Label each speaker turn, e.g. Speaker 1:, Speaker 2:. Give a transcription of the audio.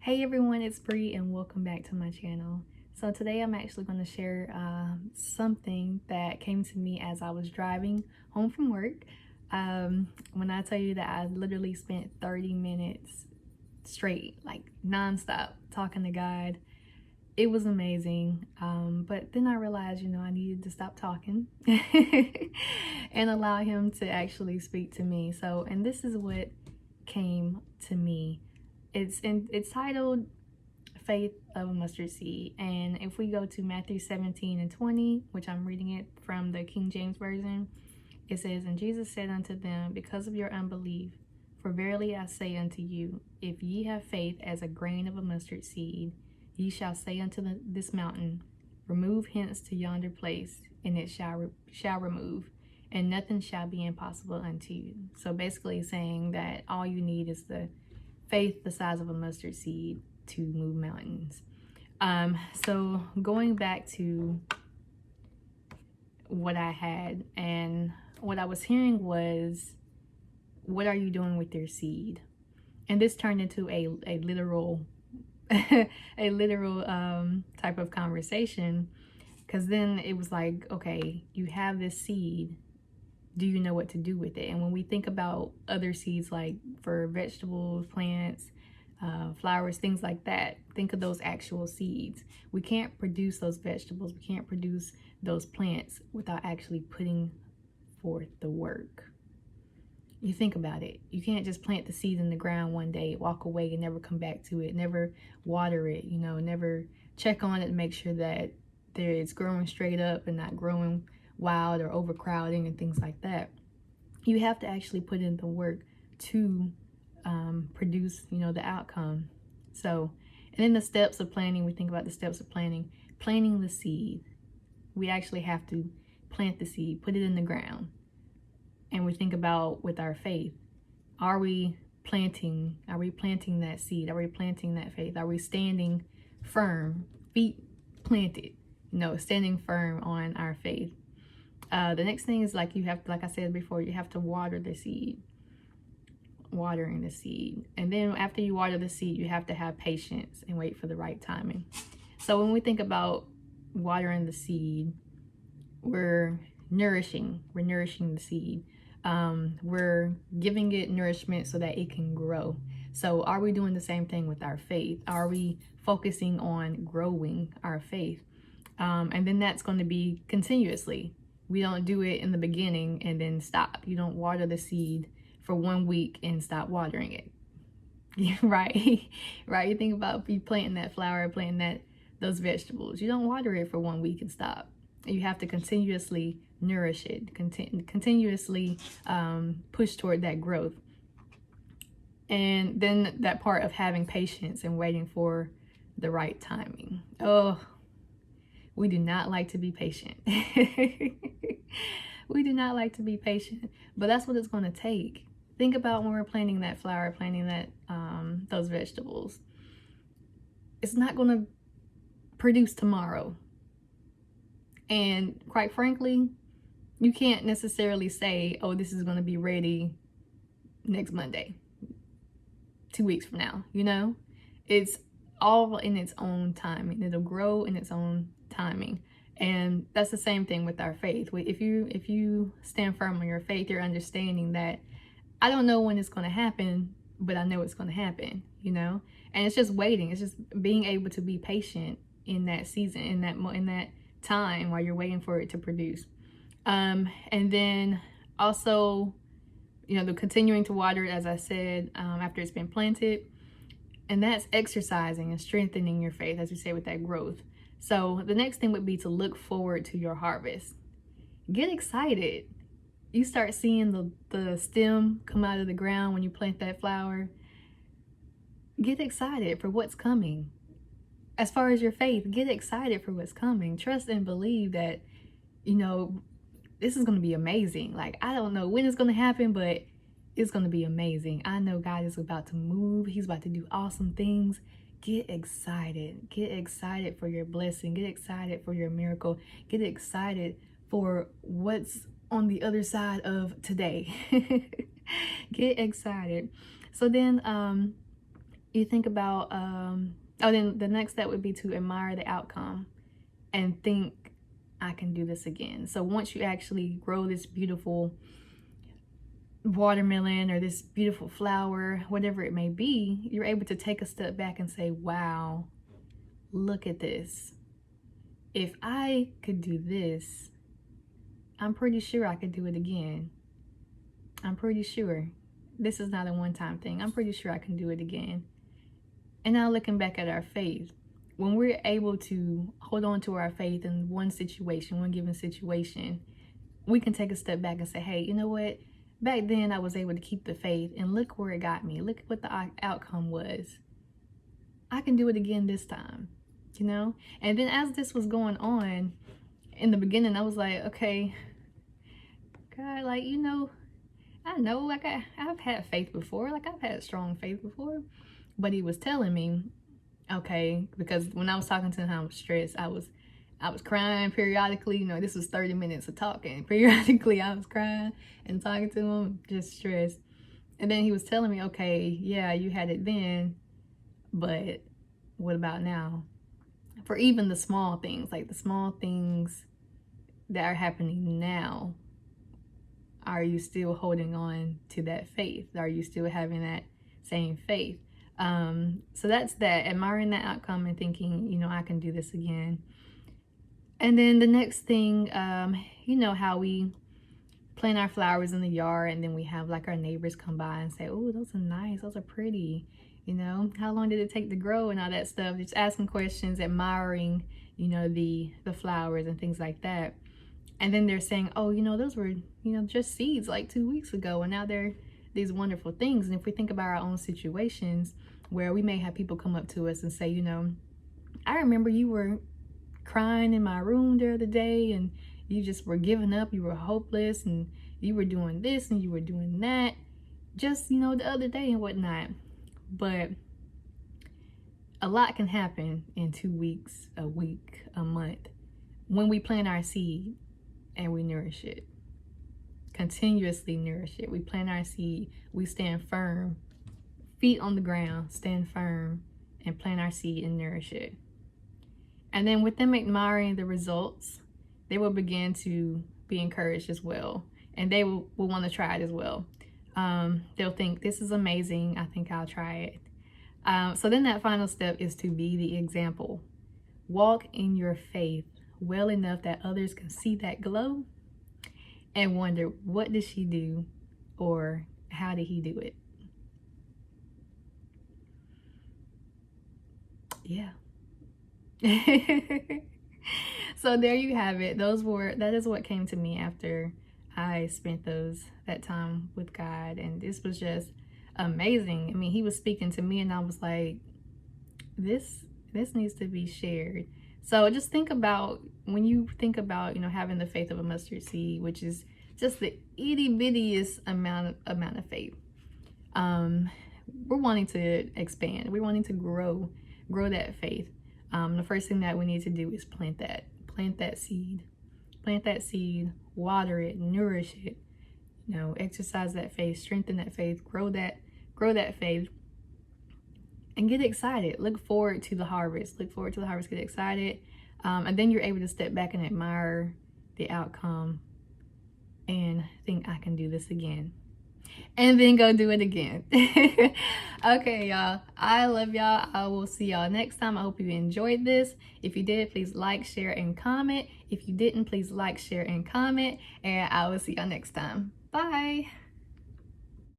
Speaker 1: Hey everyone, it's Bree and welcome back to my channel. So today I'm actually going to share something that came to me as I was driving home from work. When I tell you that I literally spent 30 minutes straight, like nonstop, talking to God, it was amazing. But then I realized, I needed to stop talking and allow Him to actually speak to me. And this is what came to me. It's titled Faith of a Mustard Seed. And if we go to Matthew 17:20, which I'm reading it from the King James Version, it says, "And Jesus said unto them, because of your unbelief, for verily I say unto you, if ye have faith as a grain of a mustard seed, ye shall say unto this mountain, remove hence to yonder place, and it shall remove, and nothing shall be impossible unto you." So basically saying that all you need is the faith the size of a mustard seed to move mountains. So going back to what I had, and what I was hearing was, what are you doing with your seed? And this turned into a literal a literal type of conversation, because then it was like, okay, you have this seed, do you know what to do with it? And when we think about other seeds, like for vegetables, plants, flowers, things like that, think of those actual seeds. We can't produce those vegetables, we can't produce those plants without actually putting forth the work. You think about it. You can't just plant the seed in the ground one day, walk away, and never come back to it, never water it, never check on it to make sure that it's growing straight up and not growing wild or overcrowding and things like that. You have to actually put in the work to produce, the outcome. So, and then the steps of planting, we think about the steps of planting the seed. We actually have to plant the seed, put it in the ground. And we think about with our faith, are we planting that seed? Are we planting that faith? Are we standing firm, feet planted, standing firm on our faith? The next thing is, like I said before, you have to water the seed. Watering the seed. And then after you water the seed, you have to have patience and wait for the right timing. So when we think about watering the seed, we're nourishing the seed. We're giving it nourishment so that it can grow. So are we doing the same thing with our faith? Are we focusing on growing our faith? And then that's going to be continuously. We don't do it in the beginning and then stop. You don't water the seed for 1 week and stop watering it. Right? Right? You think about you planting that flower, planting those vegetables. You don't water it for 1 week and stop. You have to continuously nourish it, continuously push toward that growth. And then that part of having patience and waiting for the right timing. Oh, we do not like to be patient. We do not like to be patient, but that's what it's going to take. Think about when we're planting that flower, planting those vegetables. It's not going to produce tomorrow. And quite frankly, you can't necessarily say, oh, this is going to be ready next Monday, 2 weeks from now, It's all in its own timing. It'll grow in its own timing. And that's the same thing with our faith. If you stand firm on your faith, you're understanding that I don't know when it's going to happen, but I know it's going to happen, And it's just waiting. It's just being able to be patient in that season, in that time while you're waiting for it to produce. And then also, the continuing to water it, as I said, after it's been planted. And that's exercising and strengthening your faith, as we say, with that growth. So the next thing would be to look forward to your harvest. Get excited. You start seeing the stem come out of the ground when you plant that flower. Get excited for what's coming. As far as your faith, get excited for what's coming. Trust and believe that, this is going to be amazing. Like, I don't know when it's going to happen, but it's going to be amazing. I know God is about to move. He's about to do awesome things. Get excited. Get excited for your blessing. Get excited for your miracle. Get excited for what's on the other side of today. Get excited. So then, you think about, then the next step would be to admire the outcome and think, I can do this again. So once you actually grow this beautiful watermelon or this beautiful flower, whatever it may be, you're able to take a step back and say, wow, look at this. If I could do this, I'm pretty sure I could do it again. I'm pretty sure this is not a one-time thing. I'm pretty sure I can do it again. And now looking back at our faith, when we're able to hold on to our faith in one situation, one given situation, we can take a step back and say, hey, you know what? Back then I was able to keep the faith, and look where it got me. Look what the outcome was. I can do it again this time, you know? And then as this was going on, in the beginning, I was like, okay, God, like, you know, I know, like, I've had faith before. Like, I've had strong faith before. But he was telling me, okay, because when I was talking to him, I was stressed. I was crying periodically. You know, this was 30 minutes of talking. Periodically, I was crying and talking to him, just stressed. And then he was telling me, okay, yeah, you had it then, but what about now? For even the small things, like the small things that are happening now, are you still holding on to that faith? Are you still having that same faith? So that's that, admiring that outcome and thinking, you know, I can do this again. And then the next thing, you know how we plant our flowers in the yard, and then we have like our neighbors come by and say, oh, those are nice, those are pretty, you know, how long did it take to grow and all that stuff. Just asking questions, admiring, you know, the flowers and things like that. And then they're saying, oh, you know, those were, you know, just seeds like 2 weeks ago, and now they're these wonderful things. And if we think about our own situations where we may have people come up to us and say, you know, I remember you were crying in my room the other day, and you just were giving up, you were hopeless, and you were doing this and you were doing that just, you know, the other day and whatnot. But a lot can happen in 2 weeks, a week, a month, when we plant our seed and we nourish it, continuously nourish it. We plant our seed, we stand firm, feet on the ground, stand firm, and plant our seed and nourish it. And then with them admiring the results, they will begin to be encouraged as well. And they will want to try it as well. They'll think, this is amazing, I think I'll try it. So then that final step is to be the example. Walk in your faith well enough that others can see that glow and wonder, what did she do, or how did he do it? Yeah. So there you have it. That is what came to me after I spent that time with God, and this was just amazing. I mean, he was speaking to me, and I was like, this needs to be shared. So just think about, when you think about, you know, having the faith of a mustard seed, which is just the itty bittiest amount of faith. We're wanting to expand. We're wanting to grow that faith. The first thing that we need to do is plant that seed, water it, nourish it, you know, exercise that faith, strengthen that faith, grow that faith, and get excited. Look forward to the harvest. Get excited. And then you're able to step back and admire the outcome and think, I can do this again. And then go do it again. Okay, y'all. I love y'all. I will see y'all next time. I hope you enjoyed this. If you did, please like, share, and comment. If you didn't, please like, share, and comment. And I will see y'all next time. Bye.